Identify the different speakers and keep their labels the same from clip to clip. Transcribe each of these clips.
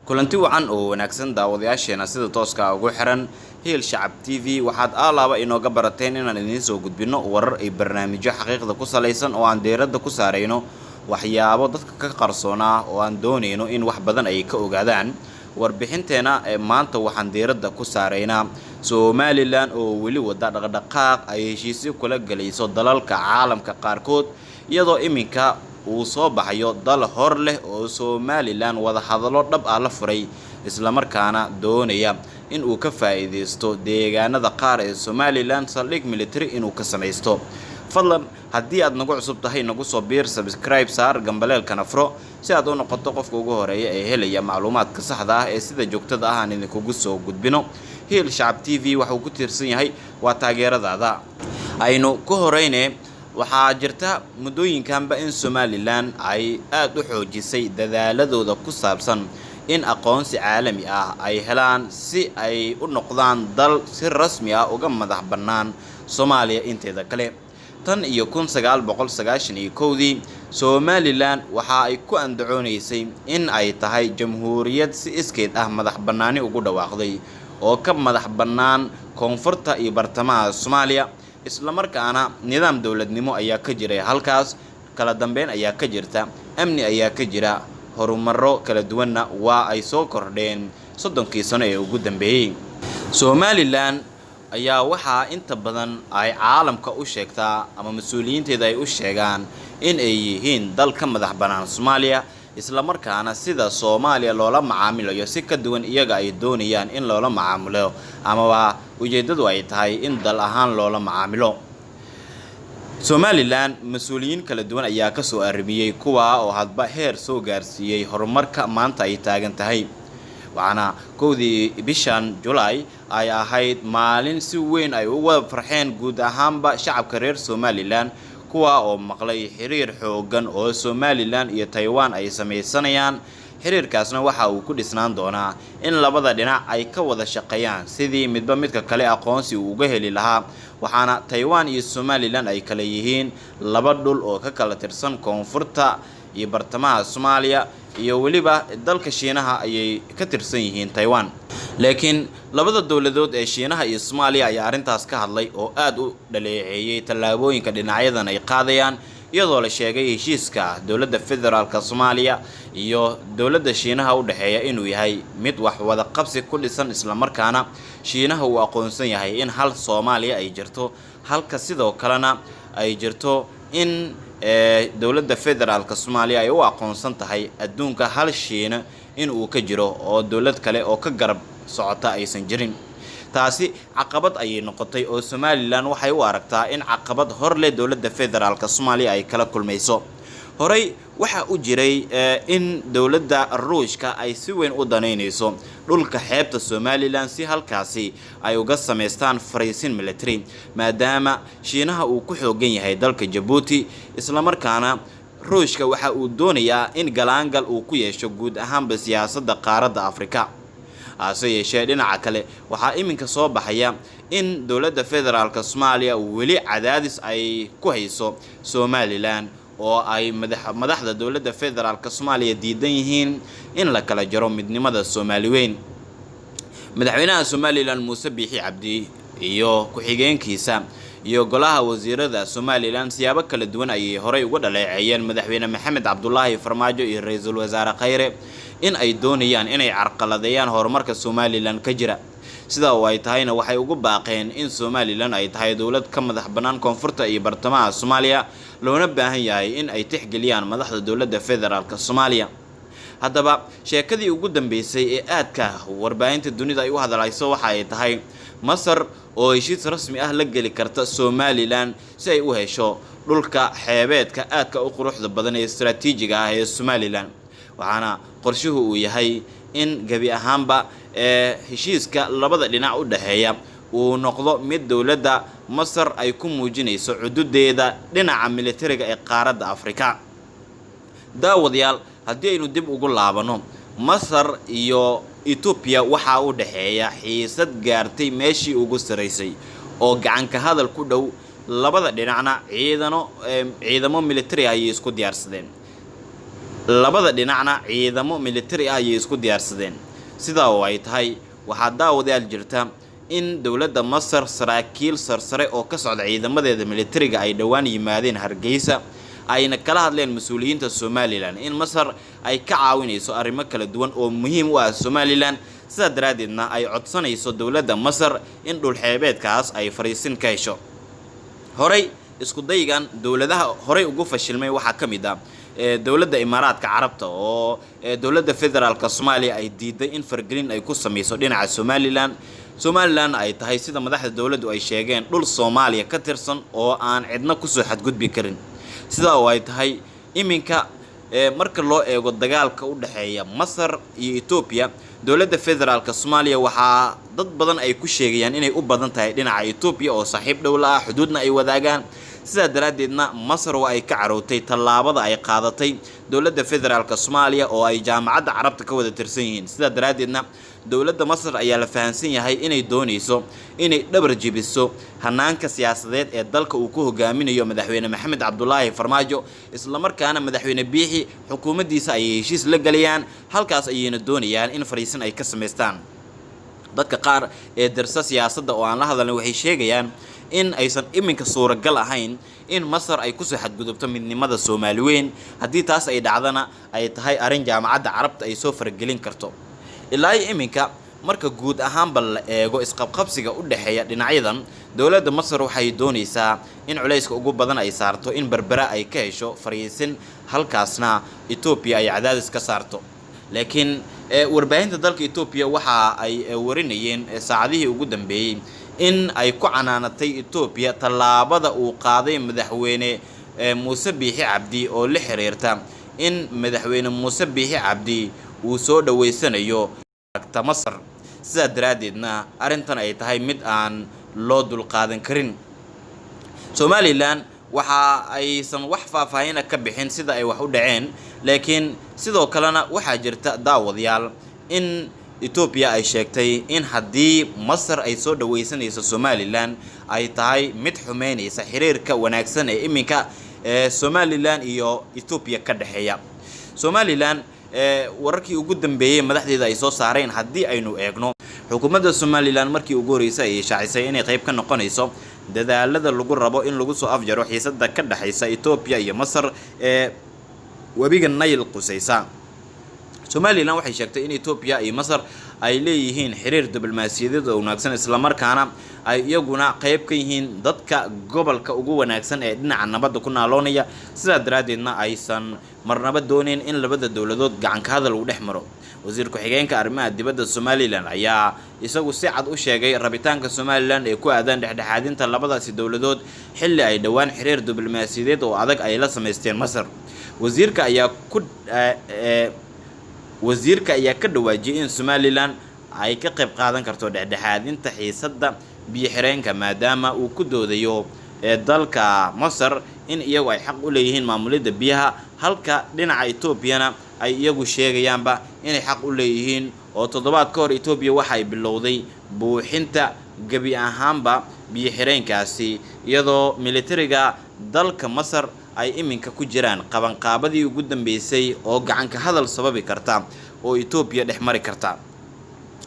Speaker 1: kulanti wacan oo wanaagsan daawadayaasheena sida tooska ugu xiran Hiil Shacab TV waxaad alaaba inooga barateen inaan idin soo gudbino warar ay barnaamijyo xaqiiqda ku saleysan oo aan deerada ku saareyno waxyaabo dadka ka qarsoona oo aan dooneyno in wax badan ay ka ogaadaan warbixinteena maanta waxaan deerada ku saareynaa Somaliland oo weli wada dhaqdhaqaaq ay heshiisyo kula galayso dalalka caalamka qaarkood iyadoo iminka uu soo baxayo dal hor leh oo Somaliland wada hadalo dhab ah la furay isla markaana doonaya in uu ka faa'iideysto deegaanada qaar ee Somaliland saldhig military inuu ka sameeysto fadlan haddii aad nagu cusub tahay nagu soo biir subscribe saar gambaleelkana furo si aad u noqoto qofka ugu horeeya ee helaya macluumaadka saxda ah ee sida joogtada ah aan idinku soo gudbino Hiil Shacab TV waxa uu ku tiirsan yahay waa taageeradaada aynu ku horeynee waxaa jirta muddooyinkanba in Somaliland ay aad u xoojisay dadaaladooda ku saabsan in aqoonsi caalami ah ay helaan si ay u noqdaan dal si rasmi ah uga madax bannaan Soomaaliya inteeda kale tan iyo 1991 Somaliland waxa ay ku andacoonaysay in ay tahay jamhuuriyad si iskeed ah madax bannaani ugu dhawaaqday oo ka madax bannaan koonfurta iyo bartamaha Soomaaliya isla markaana nidaam dawladnimo ayaa ka jiray halkaas kala dambeyn ayaa ka jirta amni ayaa ka jira horumaro kala duwanna waa ay soo kordheen 30 sano ee ugu dambeeyay Somaliland ayaa waxa inta badan ay caalamka u sheegtaa ama mas'uuliyiinteeda ay u sheegaan in ay yihiin dal ka madax bannaan Soomaaliya isla markaana sida Soomaaliya loola macaamilayo si ka duwan iyaga ay doonayaan in loola macaamilo ama ujeedadu ay tahay in dal ahaan loola macaamilo Somaliland mas'uuliyiin kala duwan ayaa ka soo arrimiyay kuwa oo hadba heer soo gaarsiiyay horumarka maanta ay taagan tahay waxaana koodii bishan July ay ahayd maalin si weyn ay uga farxeen guud ahaanba shacabka reer Somaliland kuwa oo maqlay xiriir xoogan oo Somaliland iyo Taiwan ay sameeysanayaan xiriirkaasna waxa uu ku dhisnaan doonaa in labada dhinac ay ka wada shaqeeyaan sidii midba midka kale aqoonsi uu uga heli lahaa waxaana Taiwan iyo Somaliland ay kala yihiin laba dhul oo ka kala tirsan koonfurta iyo bartamaha Soomaaliya iyo waliba dalka Shiinaha ayay ka tirsan yihiin Taiwan laakiin labada dawladood ee Shiinaha iyo Soomaaliya ayaa arintaas ka hadlay oo aad u dhaleeceeyay talaabooyinka dhinacyadan ay qaadayaan iyadoo la sheegay heshiiska dawladda federaalka Soomaaliya iyo dawladda Shiinaha u dhaxeeya inuu yahay mid wax wada qabsi ku dhisan isla markaana Shiinaha uu aqoonsan yahay in hal Soomaaliya ay jirto halka sidoo kalena ay jirto in dawladda federaalka Soomaaliya ay u aqoonsan tahay adduunka hal Shiina in uu ka jiro oo dawlad kale oo ka garab socota aysan jirin taasi caqabad ay noqotay oo Somaliland waxay u aragtaa in caqabad hor leh dawladda federaalka Soomaaliya ay kala kulmayso horay waxa u jiray in dawladda Ruushka ay si weyn u daneynayso dhulka xeebta Somaliland si halkaasi ay uga sameystaan fariisin military maadaama Shiinaha uu ku xoogan yahay dalka Djibouti isla markaana Ruushka waxa uu doonayaa in galaangal uu ku yeesho guud ahaanba siyaasadda qaaradda Afrika ase yeeshee dhinaca kale waxaa iminka soo baxaya in dawladda federaalka Soomaaliya weli cadaadis ay ku hayso Somaliland oo ay madaxda dawladda federaalka Soomaaliya diidan yihiin in la kala jaro midnimada Soomaaliweyn madaxweynaha Somaliland Muuse Biixi Cabdi iyo ku-xigeenkiisa iyo golaha wasiirada Somaliland siyaabo kala duwan ay horay uga dhaleeceeyeen madaxweyne Maxamed Cabdullaahi Farmaajo iyo ra'iisul wasaare Khayre in ay doonayaan inay carqaladeeyaan horumarka Somaliland ka jira sida oo ay tahayna waxay ugu baaqeen in Somaliland ay tahay dawlad ka madax bannaan koonfurta iyo bartamaha Soomaaliya loona baahan yahay in ay tixgeliyaan madaxda dawladda federaalka Soomaaliya haddaba sheekadii ugu dambeysay ee aadka warbaahinta dunida ay u hadlayso waxa ay tahay Masar oo heshiis rasmi ah la gali karta Somaliland si ay u hesho dhulka xeebeedka aadka u quruxda badan ee istiraatiijiga ah ee Somaliland waxaana qorshuhu uu yahay in gabi ahaanba heshiiska labada dhinac u dhaxeeya uu noqdo mid dawladda Masar ay ku muujinayso xuduudeeda dhinaca militariga ee qaaradda Afrika daawadayaal haddii aynu dib ugu laabano Masar iyo Ethiopia waxa u dhaxeeya xiisad gaartay meeshii ugu sareysay oo gacan ka hadal ku dhow labada dhinacna ciidamo military ay isku diyaarsadeen labada dhinacna ciidamo military ah ayay isku diyaarsadeen sidaa oo ay tahay waxaa daawadayaal jirta in dowladda Masar saraakiil sarsare oo ka socda ciidamadeeda militariga ay dhawaan yimaadeen Hargeysa ayna kala hadleen mas'uuliyiinta Somaliland in Masar ay ka caawinayso arrimo kala duwan oo muhiim u ah Somaliland sida daraadeedna ay codsanayso dowladda Masar in dhul xeebeedkaas ay fariisin ka hesho horay isku daygan dowladaha horay ugu fashilmay waxa kamid ah dowladda Imaaraadka Carabta oo dowladda federaalka Soomaaliya ay diiday in fargelin ay ku sameyso dhinaca Somaliland ay tahay sida madaxda dowladdu ay sheegeen dhul Soomaaliya ka tirsan oo aan cidna ku soo xadgudbi karin sida oo ay tahay iminka marka loo eego dagaalka u dhaxeeya Masar iyo Ethiopia dowladda federaalka Soomaaliya waxa dad badan ay ku sheegayaan inay u badan tahay dhinaca Ethiopia oo saaxiib dhow la ah xuduudna ay wadaagaan sida daraadeedna Masar waa ay ka carootay tallaabada ay qaadatay dowladda federaalka Soomaaliya oo ay jaamacadda Carabta ka wada tirsan yihiin sida daraadeedna dowladda Masar ayaa la fahansan yahay inay doonayso inay dhabar jibiso hanaanka siyaasadeed ee dalka uu ku hogaaminayo madaxweyne Maxamed Cabdullaahi Farmaajo isla markaana madaxweyne Biixi xukuumaddiisa ay heshiis la galayaan halkaas ayayna doonayaan in fariisin ay ka sameystaan dadka qaar ee darsa siyaasadda oo aan la hadalin waxay sheegayaan in aysan iminka suuragal ahayn in Masar ay ku soo xadgudubto midnimada Soomaaliyeed haddii taas ay dhacdana ay tahay arin jaamacadda Carabta ay soo fargelin karto ilaa iminka marka guud ahaanba la eego isqabqabsiga u dhaxeeya dhinacyadan dowladda Masar waxay doonaysaa in culayska ugu badan ay saarto in Berbera ay ka hesho fariisin halkaasna Ethiopia ay cadaadis ka saarto laakiin warbaahinta dalka Ethiopia waxa ay warinayeen saacadihii ugu dambeeyay in ay ku canaanatay Ethiopia tallaabada uu qaaday madaxweyne Muuse Biixi Cabdi oo la xiriirta in madaxweyne Muuse Biixi Cabdi uu soo dhaweysanayo agta Masar sida daraadeedna arintan ay tahay mid aan loo dul qaadan karin Somaliland waxa aysan wax faahfaahin ka bixin sida ay wax u dhaceen laakiin sidoo kalena waxa jirta daawadayaal in Ethiopia ay sheegtay in haddii Masar ay soo dhaweysanayso Somaliland ay tahay mid xumeynaysa xiriirka wanaagsan ee iminka Somaliland iyo Ethiopia ka dhaxeeya Somaliland wararkii ugu dambeeyay madaxdeeda ay soo saareen haddii aynu eegno xukuumadda Somaliland markii ugu horeysay ay shaacisay inay qayb ka noqonayso dadaalada lagu rabo in lagu soo afjaro xiisadda ka dhaxaysa Ethiopia iyo Masar wabiga Nile qusaysa Somaliland waxay sheegtay in Ethiopia iyo Masar ay leeyihiin xiriir diblomaasiyadeed oo wanaagsan isla markaana ay iyaguna qayb ka yihiin dadka gobolka ugu wanaagsan ee dhinaca nabadda ku naaloonaya sida daraadeedna aysan marnaba dooneen in labada dowladood gacan ka hadal u dhex maro wasiir ku-xigeenka arrimaha dibadda Somaliland ayaa isagu si cad u sheegay rabitaanka Somaliland ee ku aadan dhexdhexaadinta labadaasi dowladood xilli ay dhawaan xiriir diblomaasiyadeed oo adag ay la sameysteen Masar wasiirka ayaa ka dhawaajiyay in Somaliland ay ka qayb qaadan karto dhexdhexaadinta xiisadda biyo-xireenka maadaama uu ku doodayo dalka Masar in iyagu ay xaq u leeyihiin maamulidda biyaha halka dhinaca Ethiopia ay iyagu sheegayaanba inay xaq u leeyihiin oo toddobaad ka hor Ethiopia waxa ay bilowday buuxinta gabi ahaanba biyo-xireenkaasi iyadoo militariga dalka Masar ay iminka ku jiraan qabanqaabadii ugu dambeysay oo gacan ka hadal sababi karta oo Ethiopia dhex mari karta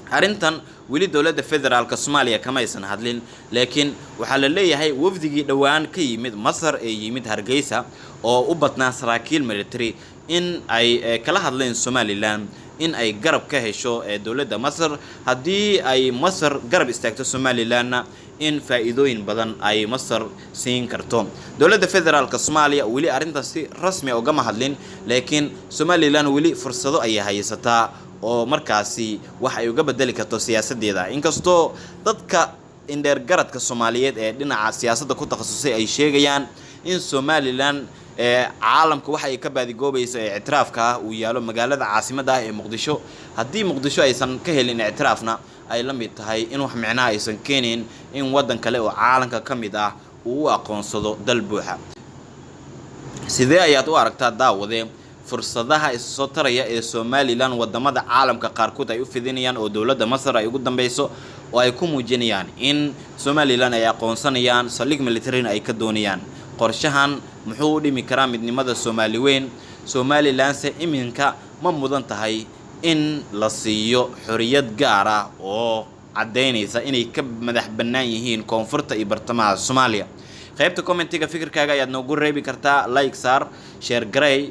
Speaker 1: arintan wili dowladda federaalka Soomaaliya kama aysan hadlin laakiin waxa la leeyahay wafdigii dhawaan ka yimid Masar ee yimid Hargeysa oo u badnaa saraakiil military in ay kala hadleen Somaliland in ay garab ka hesho dowladda Masar haddii ay Masar garab istaagto Somaliland in faa'iidooyin badan ay Masar siin karto dowladda federaalka Soomaaliya wili arintaas si rasmi ah uga hadlin laakiin Somaliland wili fursado ay haysataa oo markaasi wax ay uga bedeli karto siyaasadeeda inkastoo dadka indheer garadka Soomaaliyeed ee dhinaca siyaasadda ku takhasusay ay sheegayaan in Somaliland caalamka waxa ay ka baadigoobayso ictiraafka uu yaalo magaalada caasimadda ah ee Muqdisho haddii Muqdisho aysan ka helin ictiraafna ay la mid tahay in wax micnaa aysan keenin in wadan kale oo caalamka ka mid ah uu aqoonsado dal buuxa sidee ayaad u aragtaa daawade fursadaha soo taraya ee Somaliland wadamada caalamka qaarkood ay u fidinayaan oo dowladda Masar ay ugu dambayso oo ay ku muujinayaan in Somaliland ay aqoonsanayaan saldhig military ay ka doonayaan qorshahan muxuu u dhimi karaa midnimada Soomaaliyeed Somaliland se iminka ma mudan tahay in la siiyo xoriyad gaar ah oo cadeynaysa inay ka madax bannaan yihiin koonfurta iyo bartamaha Soomaaliya. qaybta commentiga fikirkaaga ayaad noogu reebi kartaa, like saar, share garay,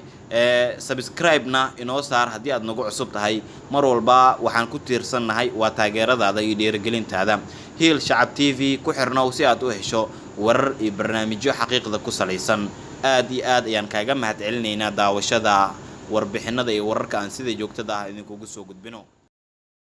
Speaker 1: subscribe na inoo saar haddii aad nagu cusub tahay. mar walba waxaan ku tiirsanahay waa taageeradaada iyo dhiirigelintaada. Hiil Shacab TV ku xirnow si aad u hesho warar iyo barnaamijyo xaqiiqda ku salaysan. aad iyo aad ayaan kaaga mahadcelinaynaa daawashada warbixinada iyo wararka aan sida joogtada ah idinkugu soo gudbino.